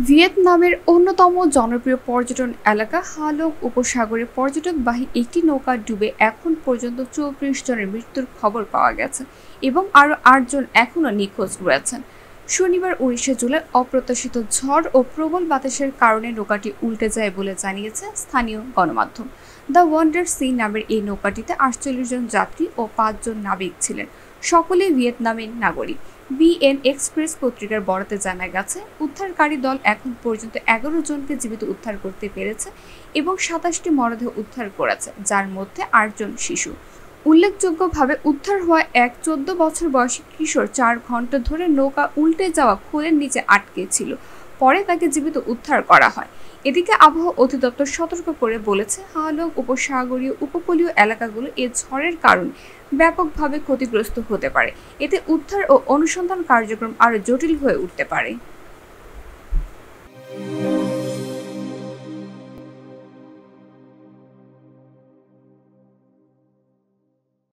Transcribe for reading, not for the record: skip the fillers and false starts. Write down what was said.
ভিয়েতনামের অন্যতম জনপ্রিয় পর্যটন এলাকা হালং উপসাগরে পর্যটকবাহী একটি নৌকা ডুবে এখন পর্যন্ত 34 জনের মৃত্যুর খবর পাওয়া গেছে এবং আরও 8 জন এখনও নিখোঁজ রয়েছেন। শনিবার 19 জুলাই অপ্রত্যাশিত ঝড় ও প্রবল বাতাসের কারণে নৌকাটি উল্টে যায় বলে জানিয়েছে স্থানীয় গণমাধ্যম। দ্য ওয়ান্ডার সি নামের এই নৌকাটিতে 48 জন যাত্রী ও 5 জন নাবিক ছিলেন, সকলেই ভিয়েতনামের নাগরিক। বিএন এক্সপ্রেস পত্রিকার বরাতে জানা গেছে, উদ্ধারকারী দল এখন পর্যন্ত 11 জনকে জীবিত উদ্ধার করতে পেরেছে এবং 27টি মরদেহ উদ্ধার করেছে, যার মধ্যে 8 জন শিশু। উল্লেখযোগ্যভাবে উদ্ধার হওয়া এক 14 বছর বয়সী কিশোর 4 ঘন্টা ধরে নৌকা উল্টে যাওয়া খোলের নিচে আটকে ছিল। পরে তাকে জীবিত উদ্ধার করা হয়। এদিকে আবহাওয়া অধিদপ্তর সতর্ক করে বলেছে, হালং উপসাগরীয় উপকূলীয় এলাকাগুলো এ ঝড়ের কারণে ব্যাপকভাবে ক্ষতিগ্রস্ত হতে পারে। এতে উদ্ধার ও অনুসন্ধান কার্যক্রম আরও জটিল হয়ে উঠতে পারে।